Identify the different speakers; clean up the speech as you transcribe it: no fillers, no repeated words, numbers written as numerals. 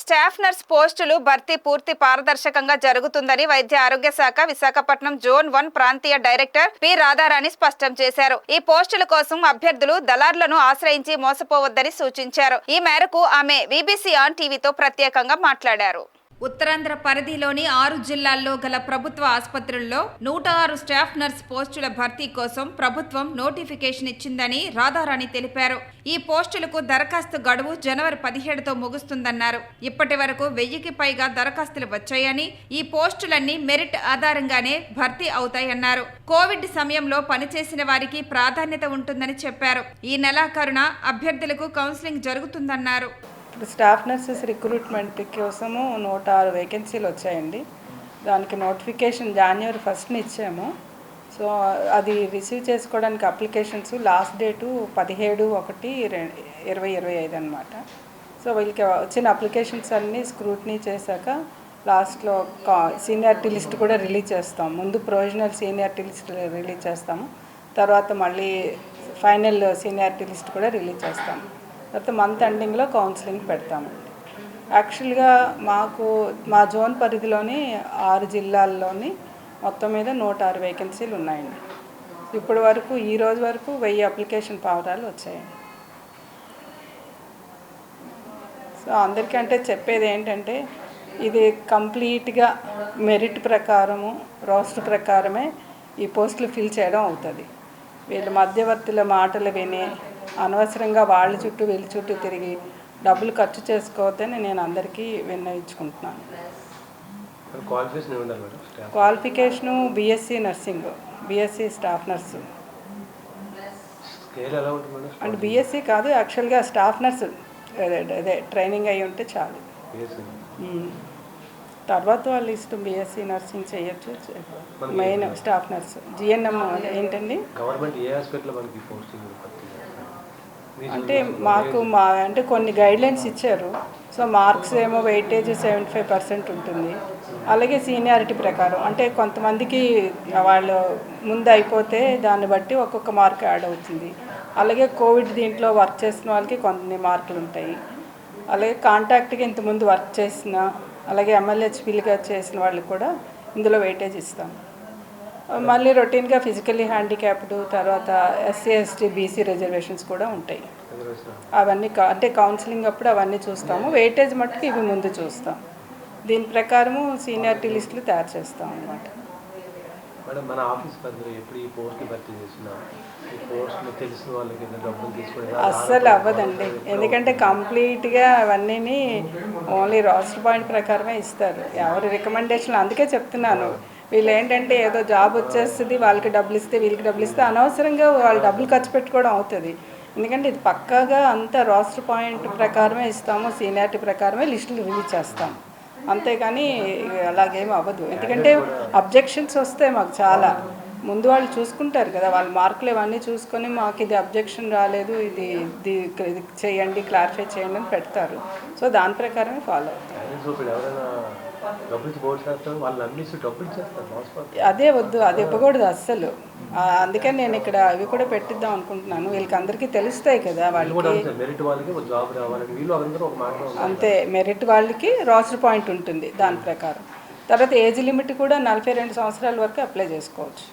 Speaker 1: Staff nurse పోస్టులు భర్తీ పూర్తి పారదర్శకంగా జరుగుతుందని వైద్య ఆరోగ్య శాఖ విశాఖపట్నం జోన్ 1 ప్రాంతీయ డైరెక్టర్ పి రాధారాణి స్పష్టం చేశారు. ఈ పోస్టుల కోసం అభ్యర్థులు దళార్లను ఆశ్రయించి మోసపోవద్దని సూచించారు. ఈ మేరకు ఆమె వీబీసీ ఆన్ టీవీతో ప్రత్యేకంగా మాట్లాడారు. ఉత్తరాంధ్ర పరిధిలోని 6 జిల్లాల్లో గల ప్రభుత్వ ఆసుపత్రుల్లో 106 స్టాఫ్ నర్స్ పోస్టుల భర్తీ కోసం ప్రభుత్వం నోటిఫికేషన్ ఇచ్చిందని రాధారాణి తెలిపారు. ఈ పోస్టులకు దరఖాస్తు గడువు జనవరి 17తో ముగుస్తుందన్నారు. ఇప్పటి వరకు 1000కి పైగా దరఖాస్తులు వచ్చాయని, ఈ పోస్టులన్నీ మెరిట్ ఆధారంగానే భర్తీ అవుతాయన్నారు. కోవిడ్ సమయంలో పనిచేసిన వారికి ప్రాధాన్యత ఉంటుందని చెప్పారు. ఈ నెలాఖరున అభ్యర్థులకు కౌన్సిలింగ్ జరుగుతుందన్నారు.
Speaker 2: ఇప్పుడు స్టాఫ్ నర్సెస్ రిక్రూట్మెంట్ కోసము 106 వేకెన్సీలు వచ్చాయండి. దానికి నోటిఫికేషన్ జనవరి 1ని ఇచ్చాము. సో అది రిసీవ్ చేసుకోవడానికి అప్లికేషన్స్ లాస్ట్ డేటు 17/1/2025 అనమాట. సో వీళ్ళకి వచ్చిన అప్లికేషన్స్ అన్నీ స్క్రూటినీ చేశాక లాస్ట్లో సీనియారిటీ లిస్ట్ కూడా రిలీజ్ చేస్తాం. ముందు ప్రొవిజనల్ సీనియారిటీ లిస్ట్ రిలీజ్ చేస్తాము, తర్వాత మళ్ళీ ఫైనల్ సీనియారిటీ లిస్ట్ కూడా రిలీజ్ చేస్తాము. తర్వాత మంత్ ఎండింగ్లో కౌన్సిలింగ్ పెడతామండి. యాక్చువల్గా మా జోన్ పరిధిలోని 6 జిల్లాల్లోని మొత్తం మీద 106 వేకెన్సీలు ఉన్నాయండి. ఇప్పటి వరకు ఈ రోజు వరకు 1000 అప్లికేషన్ పత్రాలు వచ్చాయండి. సో అందరికంటే చెప్పేది ఏంటంటే ఇది కంప్లీట్గా మెరిట్ ప్రకారము రోస్టర్ ప్రకారమే ఈ పోస్టులు ఫిల్ చేయడం అవుతుంది. వీళ్ళు మధ్యవర్తుల మాటలు విని అనవసరంగా వాళ్ళ చుట్టూ వీళ్ళ చుట్టూ తిరిగి డబ్బులు ఖర్చు చేసుకోవద్దని నేను అందరికీ విన్నవించుకుంటున్నాను. Qualification BSc nursing, BSc staff nurse అంటే బీఎస్సీ కాదు, యాక్చువల్గా స్టాఫ్ నర్సు అదే ట్రైనింగ్ అయ్యి ఉంటే చాలు. తర్వాత వాళ్ళు ఇష్టం బీఎస్సీ నర్సింగ్ చేయొచ్చు. మెయిన్ స్టాఫ్ నర్సు జిఎన్ఎం ఏంటండి అంటే అంటే కొన్ని గైడ్లైన్స్ ఇచ్చారు. సో మార్క్స్ ఏమో వెయిటేజ్ 75% ఉంటుంది. అలాగే సీనియారిటీ ప్రకారం అంటే కొంతమందికి వాళ్ళు ముందు అయిపోతే దాన్ని బట్టి ఒక్కొక్క మార్క్ యాడ్ అవుతుంది. అలాగే కోవిడ్ దీంట్లో వర్క్ చేసిన వాళ్ళకి కొన్ని మార్కులు ఉంటాయి. అలాగే కాంటాక్ట్గా ఇంతకుముందు వర్క్ చేసిన అలాగే ఎంఎల్హెచ్పీలుగా చేసిన వాళ్ళకి కూడా ఇందులో వెయిటేజ్ ఇస్తాం. మళ్ళీ రొటీన్గా ఫిజికల్లీ హ్యాండిక్యాప్డ్, తర్వాత ఎస్సీ ఎస్టీ బీసీ రిజర్వేషన్స్ కూడా ఉంటాయి. అవన్నీ అంటే కౌన్సిలింగ్ అప్పుడు అవన్నీ చూస్తాము. వెయిటేజ్ మట్టుకు ఇవి ముందు చూస్తాం. దీని ప్రకారము సీనియారిటీ లిస్టులు తయారు చేస్తాం అన్నమాట. అస్సలు అవ్వదండి, ఎందుకంటే కంప్లీట్గా అవన్నీ ఓన్లీ రోస్టర్ పాయింట్ ప్రకారమే ఇస్తారు. ఎవరి రికమెండేషన్, అందుకే చెప్తున్నాను. వీళ్ళు ఏంటంటే ఏదో జాబ్ వచ్చేస్తుంది, వాళ్ళకి డబ్బులు ఇస్తే వీళ్ళకి డబ్బులు ఇస్తే అనవసరంగా వాళ్ళు డబ్బులు ఖర్చు పెట్టుకోవడం అవుతుంది. ఎందుకంటే ఇది పక్కాగా అంతా రోస్టర్ పాయింట్ ప్రకారమే ఇస్తాము, సీనియారిటీ ప్రకారమే లిస్టులు రిలీజ్ చేస్తాము. అంతేగాని అలాగేమీ అవ్వదు. ఎందుకంటే అబ్జెక్షన్స్ వస్తాయి మాకు చాలా. ముందు వాళ్ళు చూసుకుంటారు కదా, వాళ్ళ మార్కులు ఇవన్నీ చూసుకొని మాకు ఇది అబ్జెక్షన్ రాలేదు, ఇది చేయండి, క్లారిఫై చేయండి అని పెడతారు. సో దాని ప్రకారమే ఫాలో అవుతారు. అదే వద్దు, అది ఇవ్వకూడదు అస్సలు. అందుకని నేను ఇక్కడ అవి కూడా పెట్టిద్దాం అనుకుంటున్నాను. వీళ్ళకి అందరికీ తెలుస్తాయి కదా, వాళ్ళకి అంతే మెరిట్ వాళ్ళకి రోస్టర్ పాయింట్ ఉంటుంది దాని ప్రకారం. తర్వాత ఏజ్ లిమిట్ కూడా 42 సంవత్సరాల వరకు అప్లై చేసుకోవచ్చు.